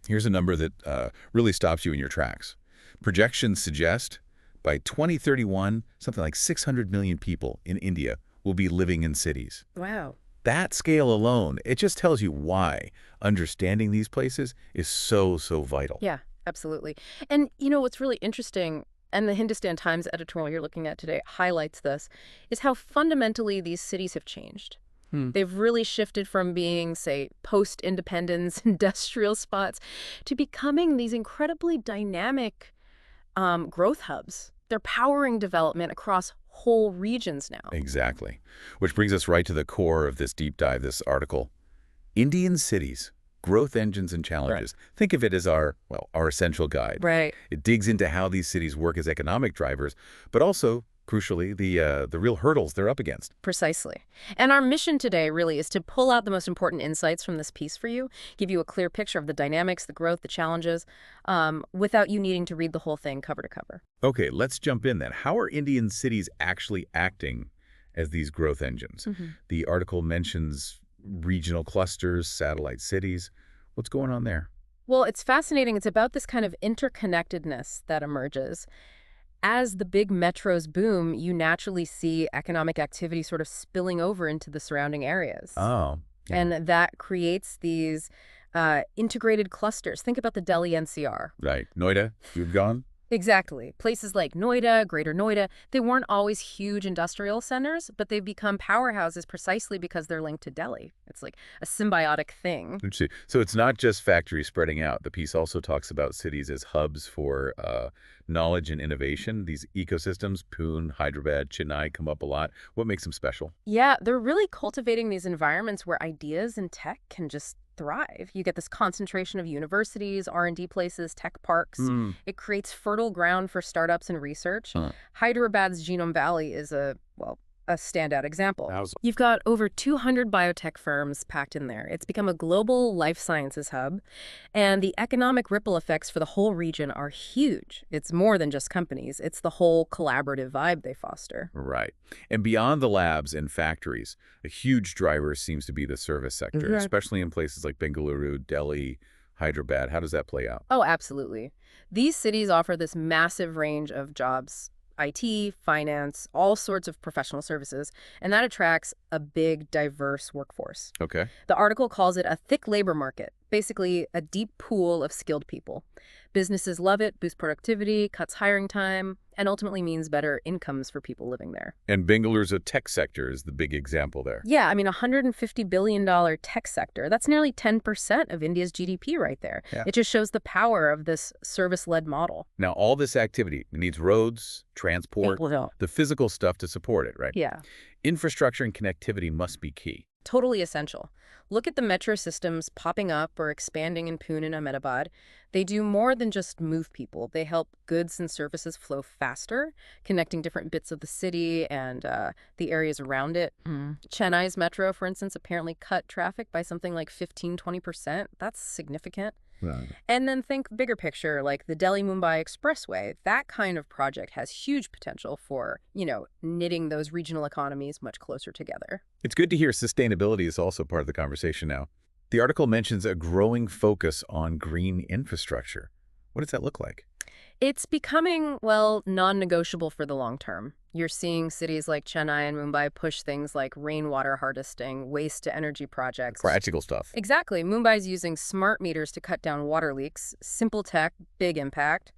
Here's a number that really stops you in your tracks. Projections suggest by 2031, something like 600 million people in India will be living in cities. Wow. That scale alone, it just tells you why understanding these places is so vital. Yeah, absolutely. And what's really interesting, and the Hindustan Times editorial you're looking at today highlights this, is how fundamentally these cities have changed. Hmm. They've really shifted from being, say, post-independence industrial spots to becoming these incredibly dynamic growth hubs. They're powering development across whole regions now. Exactly. Which brings us right to the core of this deep dive, this article. Indian cities, growth engines and challenges. Think of it as our essential guide. Right. It digs into how these cities work as economic drivers, but also, crucially, the real hurdles they're up against. Precisely. And our mission today really is to pull out the most important insights from this piece for you, give you a clear picture of the dynamics, the growth, the challenges, without you needing to read the whole thing cover to cover. Okay, let's jump in then. How are Indian cities actually acting as these growth engines? The article mentions regional clusters, satellite cities. What's going on there? Well, it's fascinating. It's about this kind of interconnectedness that emerges. As the big metros boom, you naturally see economic activity sort of spilling over into the surrounding areas. Oh, yeah. And that creates these integrated clusters. Think about the Delhi NCR. Right. Noida, you've gone? Exactly. Places like Noida, Greater Noida, they weren't always huge industrial centers, but they've become powerhouses precisely because they're linked to Delhi. It's like a symbiotic thing. Interesting. So it's not just factories spreading out. The piece also talks about cities as hubs for knowledge and innovation. These ecosystems, Pune, Hyderabad, Chennai, come up a lot. What makes them special? Yeah, they're really cultivating these environments where ideas and tech can just thrive. You get this concentration of universities, R&D places, tech parks. It creates fertile ground for startups and research. Hyderabad's Genome Valley is a standout example. You've got over 200 biotech firms packed in there. It's become a global life sciences hub, and the economic ripple effects for the whole region are huge. It's more than just companies. It's the whole collaborative vibe they foster. Right. And beyond the labs and factories, a huge driver seems to be the service sector, especially in places like Bengaluru, Delhi, Hyderabad. How does that play out? Oh, absolutely. These cities offer this massive range of jobs. IT, finance, all sorts of professional services, and that attracts a big, diverse workforce. Okay. The article calls it a thick labor market, basically a deep pool of skilled people. Businesses love it, boosts productivity, cuts hiring time, and ultimately means better incomes for people living there. And Bengaluru's tech sector is the big example there. Yeah, I mean, $150 billion tech sector. That's nearly 10% of India's GDP right there. Yeah. It just shows the power of this service-led model. Now, all this activity needs roads, transport, the physical stuff to support it, right? Yeah. Infrastructure and connectivity must be key. Totally essential. Look at the metro systems popping up or expanding in Pune and Ahmedabad. They do more than just move people. They help goods and services flow faster, connecting different bits of the city and the areas around it. Chennai's metro, for instance, apparently cut traffic by something like 15–20%. That's significant. Right. And then think bigger picture, like the Delhi-Mumbai Expressway. That kind of project has huge potential for, knitting those regional economies much closer together. It's good to hear sustainability is also part of the conversation now. The article mentions a growing focus on green infrastructure. What does that look like? It's becoming, well, non-negotiable for the long term. You're seeing cities like Chennai and Mumbai push things like rainwater harvesting, waste-to-energy projects. Practical stuff. Exactly. Mumbai's using smart meters to cut down water leaks. Simple tech, big impact.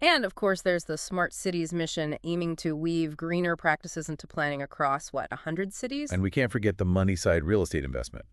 And, of course, there's the Smart Cities mission aiming to weave greener practices into planning across, 100 cities? And we can't forget the money-side real estate investment.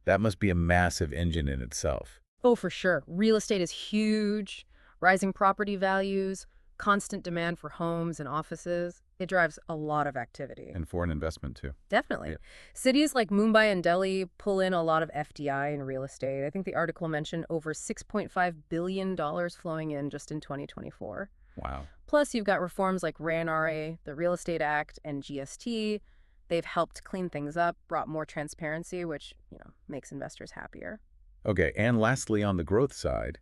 That must be a massive engine in itself. Oh, for sure. Real estate is huge. Rising property values, constant demand for homes and offices. It drives a lot of activity. And foreign investment, too. Definitely. Yeah. Cities like Mumbai and Delhi pull in a lot of FDI in real estate. I think the article mentioned over $6.5 billion flowing in just in 2024. Wow. Plus, you've got reforms like RANRA, the Real Estate Act, and GST. They've helped clean things up, brought more transparency, which, makes investors happier. Okay, and lastly, on the growth side,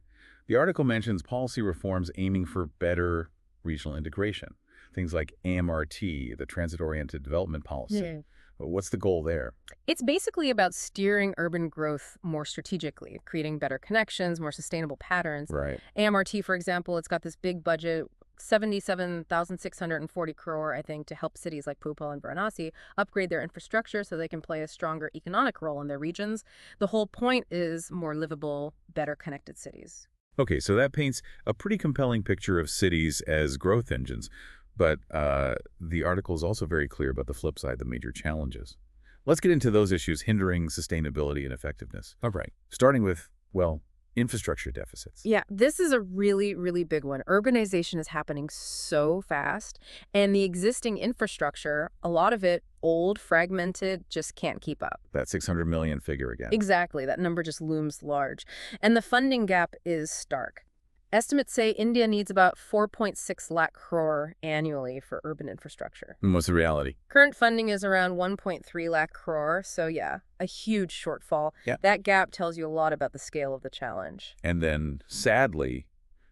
the article mentions policy reforms aiming for better regional integration. Things like AMRT, the Transit-Oriented Development Policy. What's the goal there? It's basically about steering urban growth more strategically, creating better connections, more sustainable patterns. Right. AMRT, for example, it's got this big budget, 77,640 crore, I think, to help cities like Bhopal and Varanasi upgrade their infrastructure so they can play a stronger economic role in their regions. The whole point is more livable, better connected cities. Okay, so that paints a pretty compelling picture of cities as growth engines. But the article is also very clear about the flip side, the major challenges. Let's get into those issues hindering sustainability and effectiveness. All right. Starting with, well, infrastructure deficits. Yeah, this is a really, really big one. Urbanization is happening so fast, and the existing infrastructure, a lot of it old, fragmented, just can't keep up. That 600 million figure again. Exactly, that number just looms large. And the funding gap is stark. Estimates say India needs about 4.6 lakh crore annually for urban infrastructure. And what's the reality? Current funding is around 1.3 lakh crore, so yeah, a huge shortfall. Yeah. That gap tells you a lot about the scale of the challenge. And then, sadly,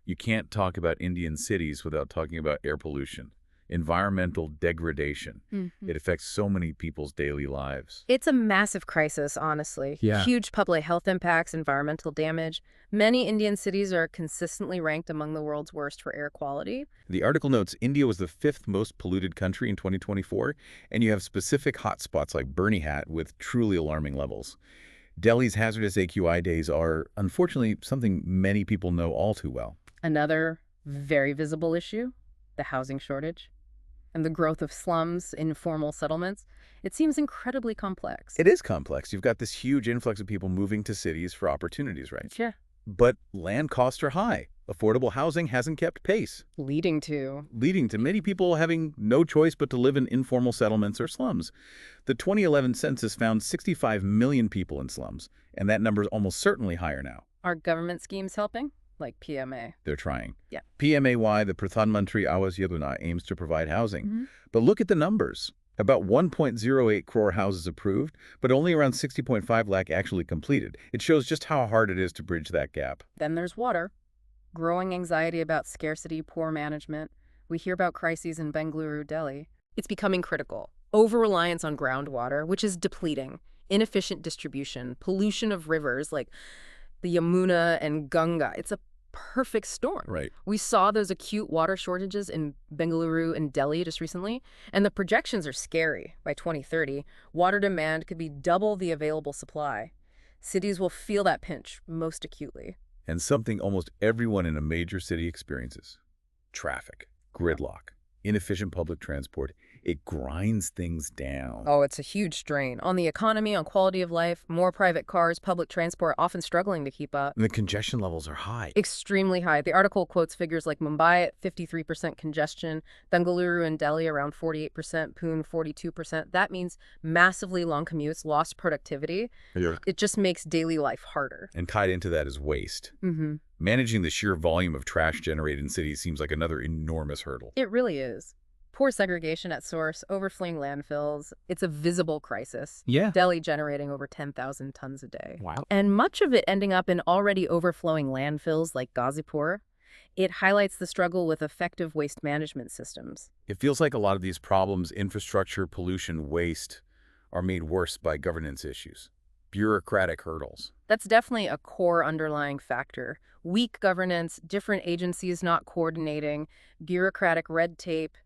you can't talk about Indian cities without talking about air pollution, environmental degradation. It affects so many people's daily lives. It's a massive crisis, honestly. Yeah. Huge public health impacts, environmental damage. Many Indian cities are consistently ranked among the world's worst for air quality. The article notes India was the 5th most polluted country in 2024, and you have specific hotspots like Birmingham with truly alarming levels. Delhi's hazardous AQI days are, unfortunately, something many people know all too well. Another very visible issue, the housing shortage and the growth of slums, informal settlements. It seems incredibly complex. It is complex. You've got this huge influx of people moving to cities for opportunities, right? Yeah. But land costs are high. Affordable housing hasn't kept pace, Leading to leading to many people having no choice but to live in informal settlements or slums. The 2011 census found 65 million people in slums, and that number is almost certainly higher now. Are government schemes helping? Like PMA. They're trying. Yeah. PMAY, the Pradhan Mantri Awas Yojana, aims to provide housing. But look at the numbers. About 1.08 crore houses approved, but only around 60.5 lakh actually completed. It shows just how hard it is to bridge that gap. Then there's water. Growing anxiety about scarcity, poor management. We hear about crises in Bengaluru, Delhi. It's becoming critical. Over-reliance on groundwater, which is depleting. Inefficient distribution. Pollution of rivers like the Yamuna and Ganga. It's a perfect storm. Right. We saw those acute water shortages in Bengaluru and Delhi just recently, and the projections are scary. By 2030, water demand could be double the available supply. Cities will feel that pinch most acutely. And something almost everyone in a major city experiences. Traffic, gridlock, inefficient public transport. It grinds things down. Oh, it's a huge strain on the economy, on quality of life, more private cars, public transport often struggling to keep up. And the congestion levels are high. Extremely high. The article quotes figures like Mumbai at 53% congestion, Bengaluru and Delhi around 48%, Pune 42%. That means massively long commutes, lost productivity. It just makes daily life harder. And tied into that is waste. Managing the sheer volume of trash generated in cities seems like another enormous hurdle. It really is. Poor segregation at source, overflowing landfills. It's a visible crisis. Yeah. Delhi generating over 10,000 tons a day. Wow. And much of it ending up in already overflowing landfills like Ghazipur. It highlights the struggle with effective waste management systems. It feels like a lot of these problems, infrastructure, pollution, waste, are made worse by governance issues, bureaucratic hurdles. That's definitely a core underlying factor. Weak governance, different agencies not coordinating, bureaucratic red tape.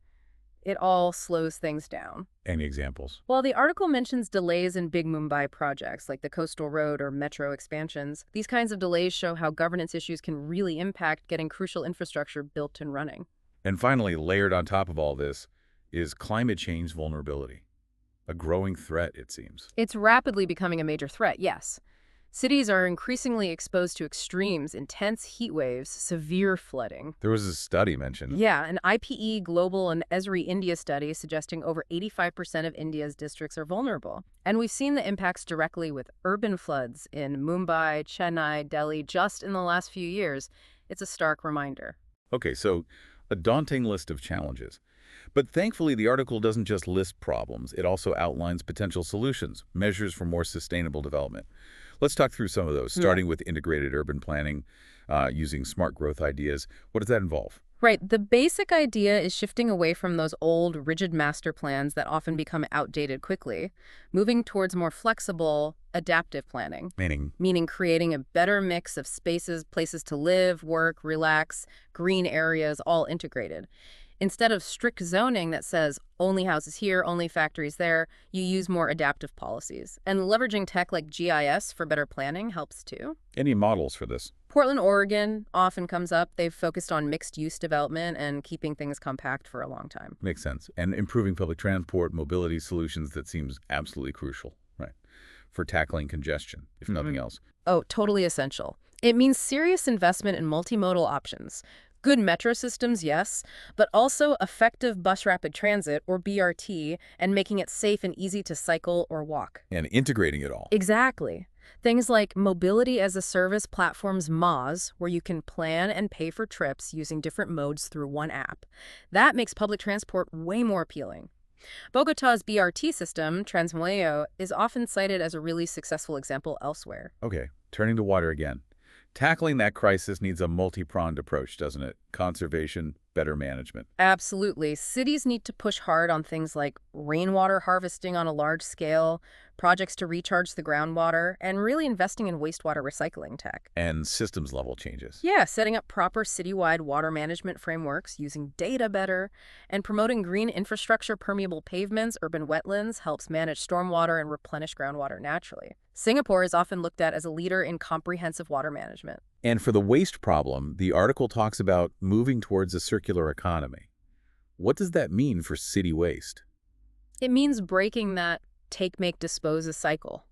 It all slows things down. Any examples? While the article mentions delays in big Mumbai projects like the coastal road or metro expansions, these kinds of delays show how governance issues can really impact getting crucial infrastructure built and running. And finally, layered on top of all this is climate change vulnerability. A growing threat, it seems. It's rapidly becoming a major threat, yes. Cities are increasingly exposed to extremes, intense heat waves, severe flooding. There was a study mentioned. Yeah, an IPE Global and ESRI India study suggesting over 85% of India's districts are vulnerable. And we've seen the impacts directly with urban floods in Mumbai, Chennai, Delhi just in the last few years. It's a stark reminder. Okay, so a daunting list of challenges. But thankfully, the article doesn't just list problems. It also outlines potential solutions, measures for more sustainable development. Let's talk through some of those, starting with integrated urban planning, using smart growth ideas. What does that involve? Right. The basic idea is shifting away from those old, rigid master plans that often become outdated quickly, moving towards more flexible, adaptive planning, Meaning, meaning creating a better mix of spaces, places to live, work, relax, green areas, all integrated. Instead of strict zoning that says only houses here, only factories there, you use more adaptive policies. And leveraging tech like GIS for better planning helps too. any models for this? Portland, Oregon often comes up. They've focused on mixed-use development and keeping things compact for a long time. Makes sense. And improving public transport, mobility solutions, that seems absolutely crucial, right, for tackling congestion, if nothing else. Oh, totally essential. It means serious investment in multimodal options. Good metro systems, yes, but also effective bus rapid transit, or BRT, and making it safe and easy to cycle or walk. And integrating it all. Exactly. Things like mobility as a service platforms MaaS, where you can plan and pay for trips using different modes through one app. That makes public transport way more appealing. Bogota's BRT system, Transmilenio, is often cited as a really successful example elsewhere. Okay, turning to water again. Tackling that crisis needs a multi-pronged approach, doesn't it? Conservation, better management. Absolutely. Cities need to push hard on things like rainwater harvesting on a large scale, projects to recharge the groundwater, and really investing in wastewater recycling tech. And systems level changes. Yeah, setting up proper citywide water management frameworks, using data better, and promoting green infrastructure, permeable pavements, urban wetlands helps manage stormwater and replenish groundwater naturally. Singapore is often looked at as a leader in comprehensive water management. And for the waste problem, the article talks about moving towards a circular economy. What does that mean for city waste? It means breaking that take, make, dispose cycle.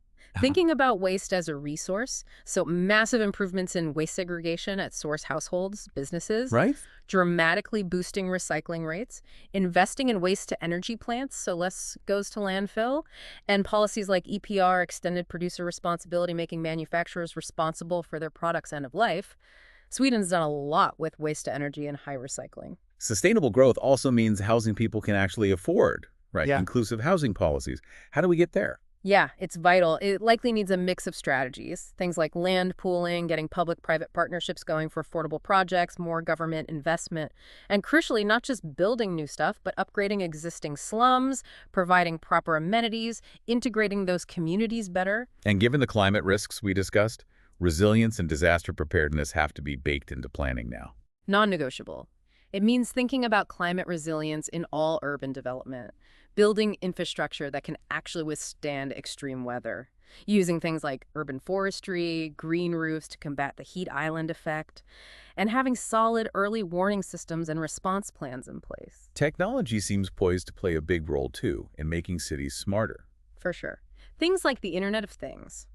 Thinking about waste as a resource, so massive improvements in waste segregation at source households, businesses, Right? dramatically boosting recycling rates, investing in waste-to-energy plants, so less goes to landfill, and policies like EPR, extended producer responsibility, making manufacturers responsible for their products' end of life. Sweden's done a lot with waste-to-energy and high recycling. Sustainable growth also means housing people can actually afford, right? Yeah. Inclusive housing policies. How do we get there? Yeah, it's vital. It likely needs a mix of strategies. Things like land pooling, getting public-private partnerships going for affordable projects, more government investment, and crucially, not just building new stuff, but upgrading existing slums, providing proper amenities, integrating those communities better. And given the climate risks we discussed, resilience and disaster preparedness have to be baked into planning now. Non-negotiable. It means thinking about climate resilience in all urban development, building infrastructure that can actually withstand extreme weather, using things like urban forestry, green roofs to combat the heat island effect, and having solid early warning systems and response plans in place. Technology seems poised to play a big role, too, in making cities smarter. For sure. Things like the Internet of Things,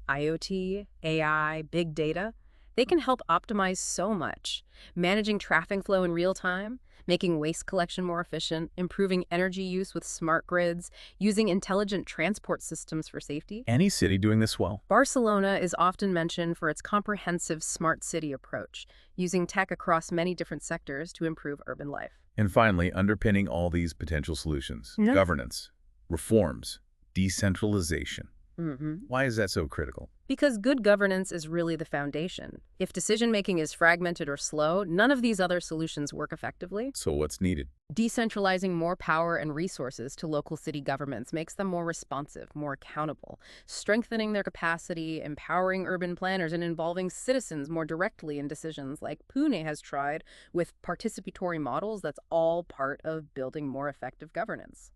IoT, AI, big data, they can help optimize so much. Managing traffic flow in real time, making waste collection more efficient, improving energy use with smart grids, using intelligent transport systems for safety. Any city doing this well? Barcelona is often mentioned for its comprehensive smart city approach, using tech across many different sectors to improve urban life. And finally, underpinning all these potential solutions, Yeah. governance, reforms, decentralization. Mm-hmm. Why is that so critical? Because good governance is really the foundation. If decision-making is fragmented or slow, none of these other solutions work effectively. So what's needed? Decentralizing more power and resources to local city governments makes them more responsive, more accountable, strengthening their capacity, empowering urban planners, and involving citizens more directly in decisions like Pune has tried with participatory models. That's all part of building more effective governance.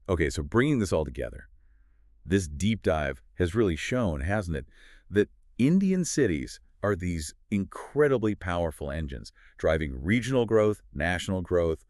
Okay, so bringing this all together, this deep dive has really shown, hasn't it, that Indian cities are these incredibly powerful engines, driving regional growth, national growth,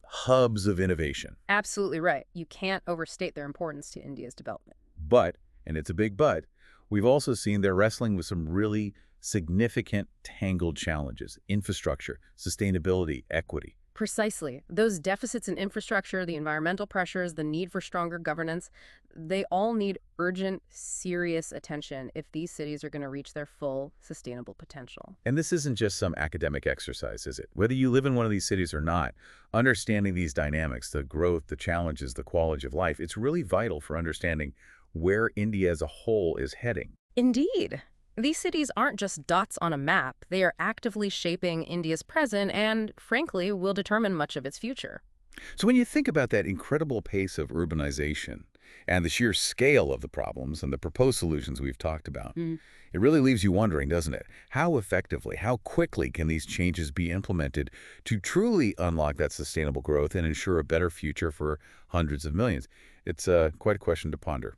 hubs of innovation. Absolutely right. You can't overstate their importance to India's development. But, and it's a big but, we've also seen they're wrestling with some really significant tangled challenges: infrastructure, sustainability, equity. Precisely. Those deficits in infrastructure, the environmental pressures, the need for stronger governance, they all need urgent, serious attention if these cities are going to reach their full sustainable potential. And this isn't just some academic exercise, is it? Whether you live in one of these cities or not, understanding these dynamics, the growth, the challenges, the quality of life, it's really vital for understanding where India as a whole is heading. Indeed. These cities aren't just dots on a map, they are actively shaping India's present and, frankly, will determine much of its future. So when you think about that incredible pace of urbanization and the sheer scale of the problems and the proposed solutions we've talked about, it really leaves you wondering, doesn't it? How effectively, how quickly can these changes be implemented to truly unlock that sustainable growth and ensure a better future for hundreds of millions? It's quite a question to ponder.